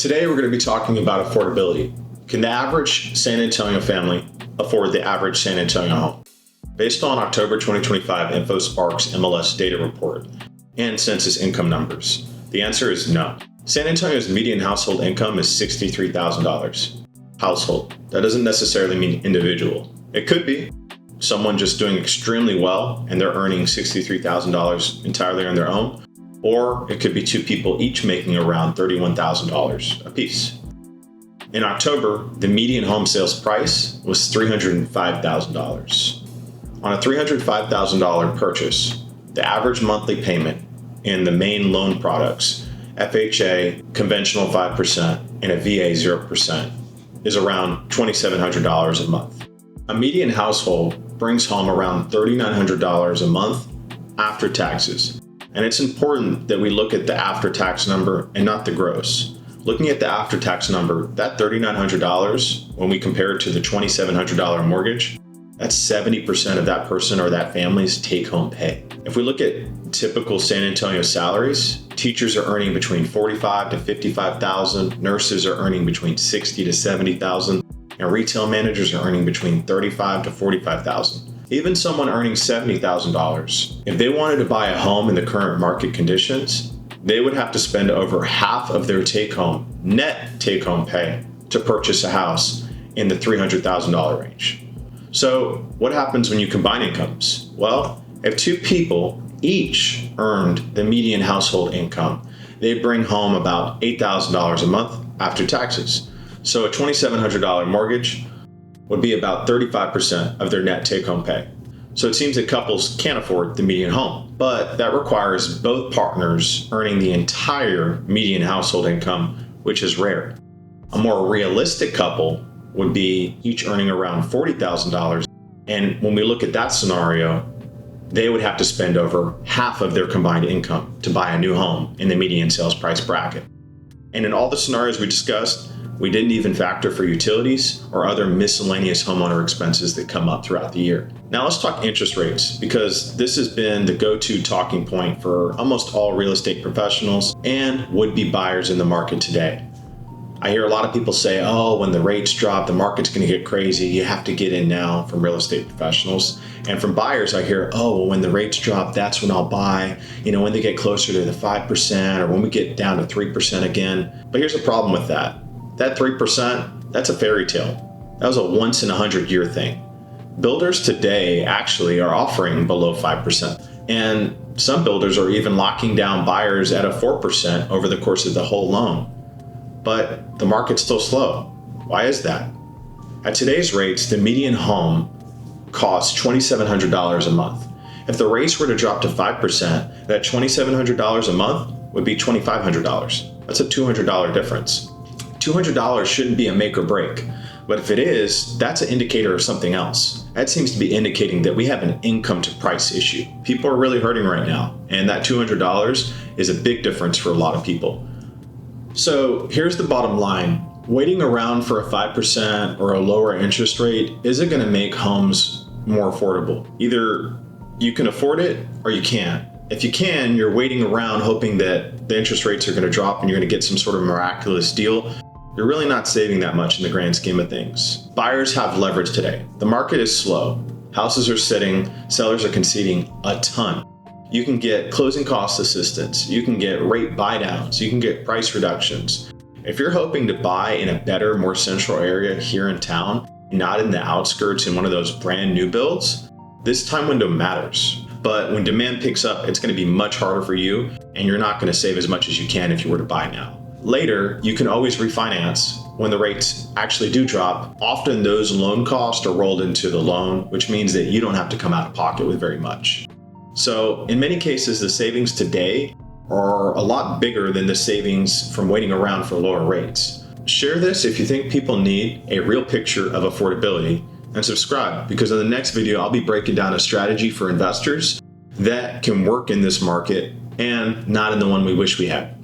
Today we're going to be talking about affordability. Can the average San Antonio family afford the average San Antonio home? Based on October 2025 InfoSpark's MLS data report and census income numbers, the answer is no. San Antonio's median household income is $63,000. Household. That doesn't necessarily mean individual. It could be someone just doing extremely well and they're earning $63,000 entirely on their own, or it could be two people each making around $31,000 apiece. In October, the median home sales price was $305,000. On a $305,000 purchase, the average monthly payment in the main loan products, FHA, conventional 5%, and a VA 0%, is around $2,700 a month. A median household brings home around $3,900 a month after taxes. And it's important that we look at the after-tax number and not the gross. Looking at the after-tax number, that $3,900, when we compare it to the $2,700 mortgage, that's 70% of that person or that family's take-home pay. If we look at typical San Antonio salaries, teachers are earning between $45,000 to $55,000, nurses are earning between $60,000 to $70,000, and retail managers are earning between $35,000 to $45,000. Even someone earning $70,000, if they wanted to buy a home in the current market conditions, they would have to spend over half of their net take-home pay to purchase a house in the $300,000 range. So what happens when you combine incomes? Well, if two people each earned the median household income, they bring home about $8,000 a month after taxes. So a $2,700 mortgage would be about 35% of their net take-home pay. So it seems that couples can't afford the median home, but that requires both partners earning the entire median household income, which is rare. A more realistic couple would be each earning around $40,000. And when we look at that scenario, they would have to spend over half of their combined income to buy a new home in the median sales price bracket. And in all the scenarios we discussed, we didn't even factor for utilities or other miscellaneous homeowner expenses that come up throughout the year. Now let's talk interest rates, because this has been the go-to talking point for almost all real estate professionals and would-be buyers in the market today. I hear a lot of people say, oh, when the rates drop, the market's going to get crazy. You have to get in now, from real estate professionals. And from buyers, I hear, oh, well, when the rates drop, that's when I'll buy. When they get closer to the 5% or when we get down to 3% again. But here's the problem with that. That 3%, that's a fairy tale. That was a once in 100-year thing. Builders today actually are offering below 5%. And some builders are even locking down buyers at a 4% over the course of the whole loan. But the market's still slow. Why is that? At today's rates, the median home costs $2,700 a month. If the rates were to drop to 5%, that $2,700 a month would be $2,500. That's a $200 difference. $200 shouldn't be a make or break, but if it is, that's an indicator of something else. That seems to be indicating that we have an income to price issue. People are really hurting right now, and that $200 is a big difference for a lot of people. So here's the bottom line. Waiting around for a 5% or a lower interest rate isn't going to make homes more affordable. Either you can afford it or you can't. If you can, you're waiting around hoping that the interest rates are going to drop and you're going to get some sort of miraculous deal. You're really not saving that much in the grand scheme of things. Buyers have leverage today. The market is slow. Houses are sitting. Sellers are conceding a ton. You can get closing cost assistance. You can get rate buy downs. You can get price reductions. If you're hoping to buy in a better, more central area here in town, not in the outskirts in one of those brand new builds, this time window matters. But when demand picks up, it's going to be much harder for you, and you're not going to save as much as you can if you were to buy now. Later, you can always refinance when the rates actually do drop. Often those loan costs are rolled into the loan, which means that you don't have to come out of pocket with very much. So in many cases, the savings today are a lot bigger than the savings from waiting around for lower rates. Share this if you think people need a real picture of affordability, and subscribe, because in the next video, I'll be breaking down a strategy for investors that can work in this market and not in the one we wish we had.